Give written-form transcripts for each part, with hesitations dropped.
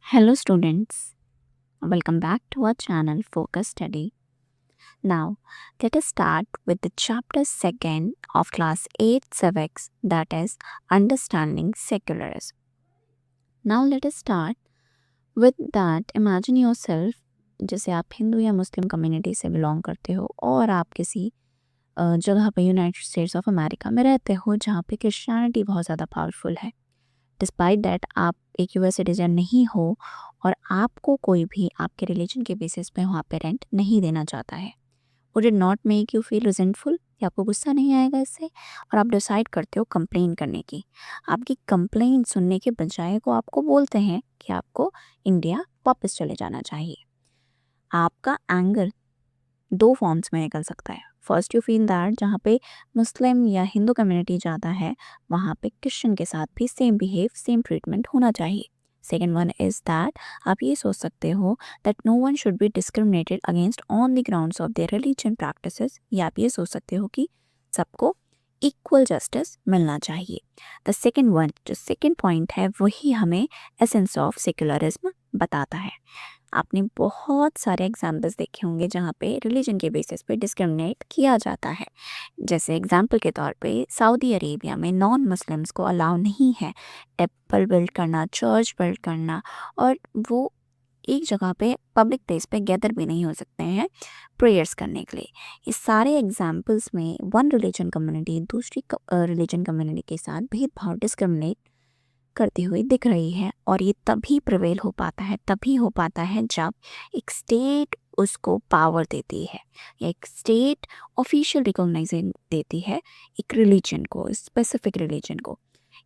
Hello, students. Welcome back to our channel Focus Study. Now, let us start with the chapter 2 of class 8 civics, that is understanding secularism. Now, let us start with that. Imagine yourself, जैसे आप हिंदू या Muslim community से belong करते हो और आप किसी जगह पे यूनाइटेड स्टेट्स ऑफ अमेरिका में रहते हो जहाँ पे क्रिश्चियनिटी बहुत ज़्यादा पावरफुल है। डिस्पाइट दैट आप एक यूएस सिटीजन नहीं हो और आपको कोई भी आपके रिलीजन के बेसिस पे वहाँ पे रेंट नहीं देना चाहता है। Would it not make you feel resentful? या आपको गुस्सा नहीं आएगा इससे? और आप डिसाइड करते हो कंप्लेन करने की। आपकी कंप्लेन सुनने के बजाय को आपको बोलते हैं कि आपको इंडिया वापस चले जाना चाहिए। आपका एंगर दो फॉर्म्स में निकल सकता है। फर्स्ट यू फील दैट जहाँ पे मुस्लिम या हिंदू कम्युनिटी ज़्यादा है वहाँ पे क्रिश्चियन के साथ भी सेम बिहेव सेम ट्रीटमेंट होना चाहिए। सेकेंड वन इज़ दैट आप ये सोच सकते हो that no one should be discriminated against on the grounds of their religion practices, या आप ये सोच सकते हो कि सबको इक्वल जस्टिस मिलना चाहिए। द सेकेंड वन जो सेकेंड पॉइंट है वही हमें एसेंस ऑफ सेक्युलरिज्म बताता है। आपने बहुत सारे एग्जाम्पल्स देखे होंगे जहाँ पे रिलीजन के बेसिस पे डिस्क्रिमिनेट किया जाता है। जैसे एग्जाम्पल के तौर पे सऊदी अरेबिया में नॉन मुस्लिम्स को अलाउ नहीं है टेम्पल बिल्ड करना, चर्च बिल्ड करना, और वो एक जगह पे पब्लिक प्लेस पे गैदर भी नहीं हो सकते हैं प्रेयर्स करने के लिए। इस सारे एग्जाम्पल्स में वन रिलीजन कम्युनिटी दूसरी रिलीजन कम्युनिटी के साथ भेदभाव डिस्क्रिमिनेट करती हुई दिख रही है, और ये तभी प्रिवेल हो पाता है, तभी हो पाता है जब एक स्टेट उसको पावर देती है या एक स्टेट ऑफिशियल रिकॉग्नाइजेशन देती है एक रिलीजन को, स्पेसिफिक रिलीजन को।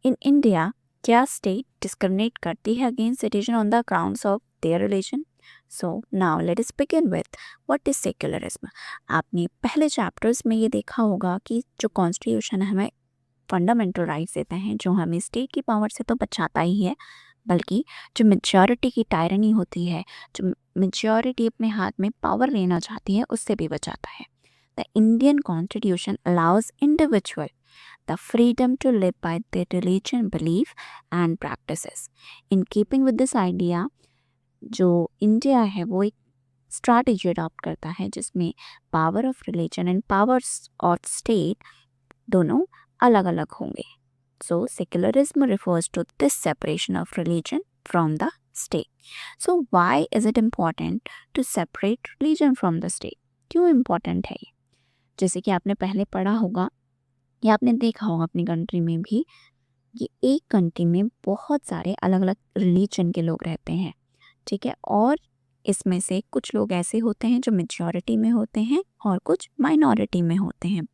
इन इंडिया क्या स्टेट डिस्क्रिमिनेट करती है against citizen on the grounds of their religion? So now let us begin with what is secularism. आपने पहले चैप्टर्स में ये देखा होगा कि जो कॉन्स्टिट्यूशन हमें फंडामेंटल राइट्स देते हैं, जो हमें स्टेट की पावर से तो बचाता ही है, बल्कि जो मेजॉरिटी की टायरनी होती है, जो मेजॉरिटी अपने हाथ में पावर लेना चाहती है, उससे भी बचाता है। The Indian constitution allows individual the freedom to live by the religion belief and practices. In keeping with this idea, जो इंडिया है वो एक स्ट्रैटेजी अडॉप्ट करता है जिसमें power of religion and powers of state दोनों अलग अलग होंगे। So secularism refers to this separation of religion from the state. So why is it important to separate religion from the state? क्यों important है ये? जैसे कि आपने पहले पढ़ा होगा या आपने देखा होगा अपनी कंट्री में भी, ये एक कंट्री में बहुत सारे अलग अलग रिलीजन के लोग रहते हैं, ठीक है। और इसमें से कुछ लोग ऐसे होते हैं जो मेजॉरिटी में होते हैं और कुछ माइनॉरिटी में होते हैं।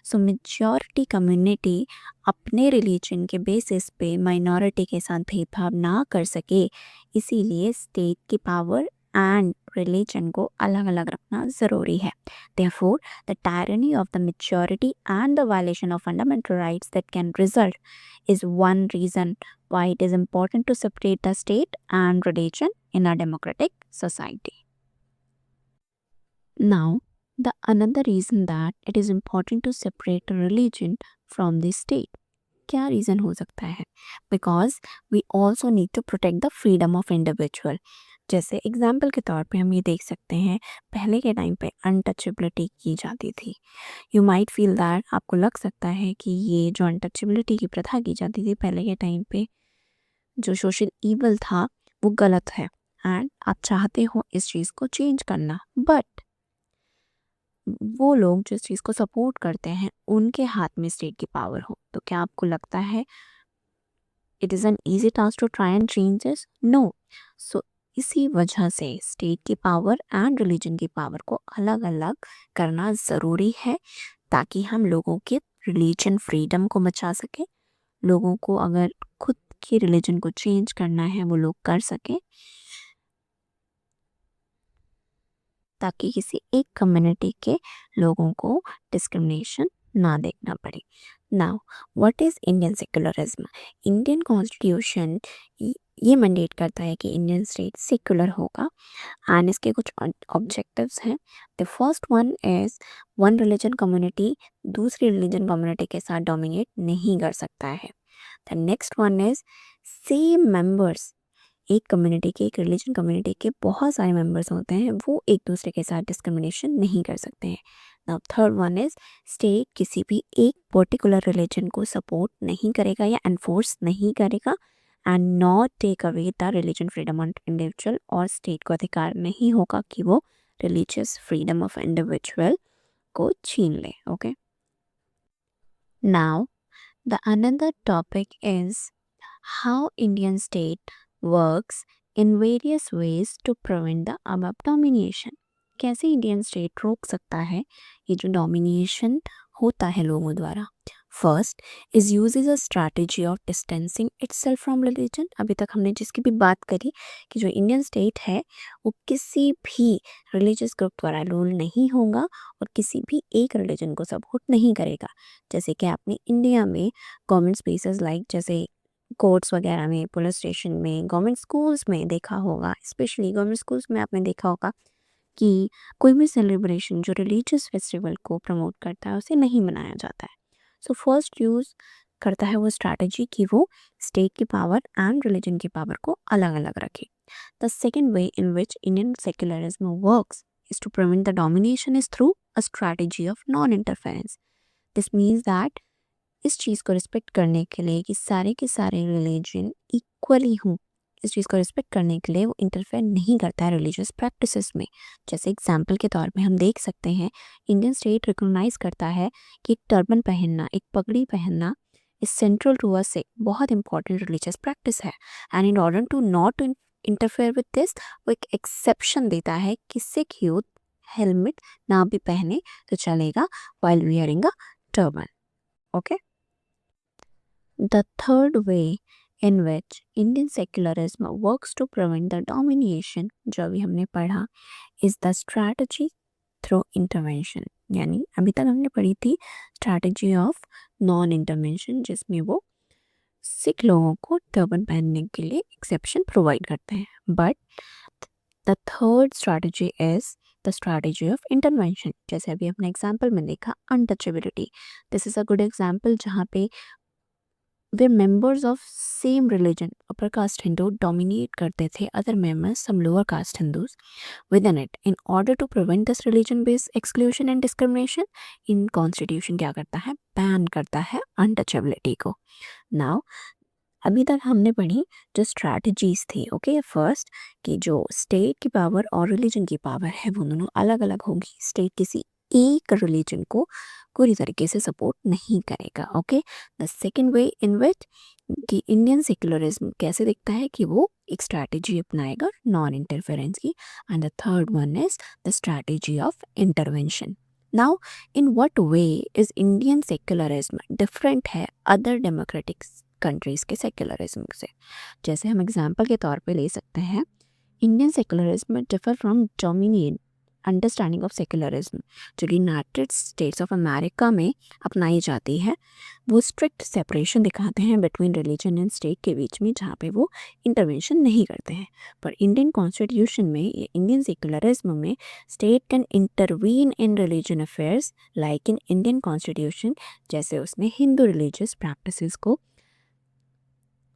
सो मेजॉरिटी कम्युनिटी अपने रिलीजन के बेसिस पे माइनॉरिटी के साथ भेदभाव ना कर सके, इसीलिए स्टेट की पावर एंड रिलीजन को अलग अलग रखना ज़रूरी है। Therefore, the tyranny of the majority and the violation of fundamental rights that can result is one reason why it is important to separate the state and religion in a democratic society. Now, the another reason that it is important to separate religion from the state. क्या reason हो सकता है? Because we also need to protect the freedom of individual. जैसे example के तौर पे हम ये देख सकते हैं, पहले के टाइम पे अनटचेबिलिटी की जाती थी। यू माइट फील दैट, आपको लग सकता है कि ये जो अनटचेबिलिटी की प्रथा की जाती थी पहले के टाइम पे, जो सोशल ईवल था वो गलत है एंड आप चाहते हो इस चीज़ को चेंज करना, बट वो लोग जिस चीज़ को सपोर्ट करते हैं उनके हाथ में स्टेट की पावर हो, तो क्या आपको लगता है it is an easy task to try and change this? No. So इसी वजह से स्टेट की पावर एंड रिलीजन की पावर को अलग अलग करना ज़रूरी है, ताकि हम लोगों के रिलीजन फ्रीडम को बचा सकें। लोगों को अगर खुद के रिलीजन को चेंज करना है वो लोग कर सकें, ताकि किसी एक कम्युनिटी के लोगों को डिस्क्रिमिनेशन ना देखना पड़े। Now what is Indian secularism? Indian constitution ये मैंडेट करता है कि इंडियन स्टेट सेक्युलर होगा एंड इसके कुछ ऑब्जेक्टिव्स हैं। The first one is one religion community दूसरी रिलीजन कम्युनिटी के साथ डोमिनेट नहीं कर सकता है। The next one is same members एक कम्युनिटी के, एक रिलीजन कम्युनिटी के बहुत सारे मेंबर्स होते हैं, वो एक दूसरे के साथ डिस्क्रिमिनेशन नहीं कर सकते हैं। Now third one is state किसी भी एक पर्टिकुलर रिलीजन को सपोर्ट नहीं करेगा या एनफोर्स नहीं करेगा and not take away the religion freedom on individual, और स्टेट को अधिकार नहीं होगा कि वो रिलीजियस फ्रीडम ऑफ इंडिविजुअल को छीन ले। Okay, now the another topic is how Indian state works in various ways to prevent the above domination। कैसे इंडियन स्टेट रोक सकता है ये जो डोमिनेशन होता है लोगों द्वारा। First is usage a strategy of distancing itself from religion. अभी तक हमने जिसकी भी बात करी कि जो इंडियन स्टेट है वो किसी भी रिलीजियस ग्रुप द्वारा रूल नहीं होगा और किसी भी एक रिलीजन को सपोर्ट नहीं करेगा। जैसे कि आपने इंडिया में गवर्नमेंट स्पेसेस लाइक जैसे कोर्ट्स वगैरह में, पुलिस स्टेशन में, गवर्नमेंट स्कूल्स में देखा होगा, स्पेशली गवर्नमेंट स्कूल्स में आपने देखा होगा कि कोई भी सेलिब्रेशन जो रिलीजियस फेस्टिवल को प्रमोट करता है उसे नहीं मनाया जाता है। सो फर्स्ट यूज़ करता है वो स्ट्रैटेजी कि वो स्टेट की पावर एंड रिलीजन की पावर को अलग अलग रखे। The second way in which Indian secularism works is to prevent the domination is through a strategy of non-interference. This means that इस चीज़ को रिस्पेक्ट करने के लिए कि सारे के सारे रिलीजन इक्वली हों, इस चीज़ को रिस्पेक्ट करने के लिए वो इंटरफेयर नहीं करता है रिलीजियस प्रैक्टिसेस में। जैसे एग्जांपल के तौर पे हम देख सकते हैं इंडियन स्टेट रिकॉग्नाइज करता है कि एक टर्बन पहनना, एक पगड़ी पहनना इज सेंट्रल टू अस, एक बहुत इंपॉर्टेंट रिलीजियस प्रैक्टिस है and in order to not interfere with this वो एक एक्सेप्शन देता है कि सिख यूथ हेलमेट ना भी पहने तो चलेगा while wearing a turban. Okay, the third way in which Indian secularism works to prevent the domination जो अभी हमने पढ़ा is the strategy through intervention। यानी अभी तक हमने पढ़ी थी strategy of non intervention जिसमें वो सिख लोगों को टर्बन पहनने के लिए एक्सेप्शन प्रोवाइड करते हैं। But the third strategy is the strategy of intervention. जैसे अभी हमने एग्जाम्पल में देखा untouchability, this is a good example जहाँ पे वे members of same religion upper caste Hindu dominate करते थे other members some lower caste Hindus within it. In order to prevent this religion based exclusion and discrimination in constitution क्या करता है, ban करता है अनटचेबिलिटी को। नाउ अभी तक हमने पढ़ी जो स्ट्रैटेजीज थी। ओके, फर्स्ट कि जो स्टेट की पावर और रिलीजन की पावर है वो दोनों अलग अलग होगी। स्टेट किसी एक रिलीजन को पूरी तरीके से सपोर्ट नहीं करेगा। ओके, द सेकेंड वे इन विच कि इंडियन सेक्युलरिज्म कैसे दिखता है कि वो एक स्ट्रैटेजी अपनाएगा नॉन इंटरफेरेंस की, and the third one is the strategy of intervention. Now in what way is Indian secularism different है अदर डेमोक्रेटिक कंट्रीज के सेक्युलरिज्म से। जैसे हम एग्जाम्पल के तौर पे ले सकते हैं Indian secularism differ from dominate understanding of secularism जो यूनाइटेड स्टेट्स ऑफ अमेरिका में अपनाई जाती है। वो स्ट्रिक्ट सेपरेशन दिखाते हैं बिटवीन रिलीजन एंड स्टेट के बीच में, जहाँ पे वो इंटरवेंशन नहीं करते हैं। पर इंडियन कॉन्स्टिट्यूशन में या इंडियन सेक्युलरिज्म में state can intervene in religion affairs like in Indian constitution, जैसे उसने हिंदू रिलीजियस प्रैक्टिसेस को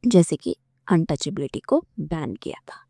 जैसे कि अनटचेबिलिटी को बैन किया था।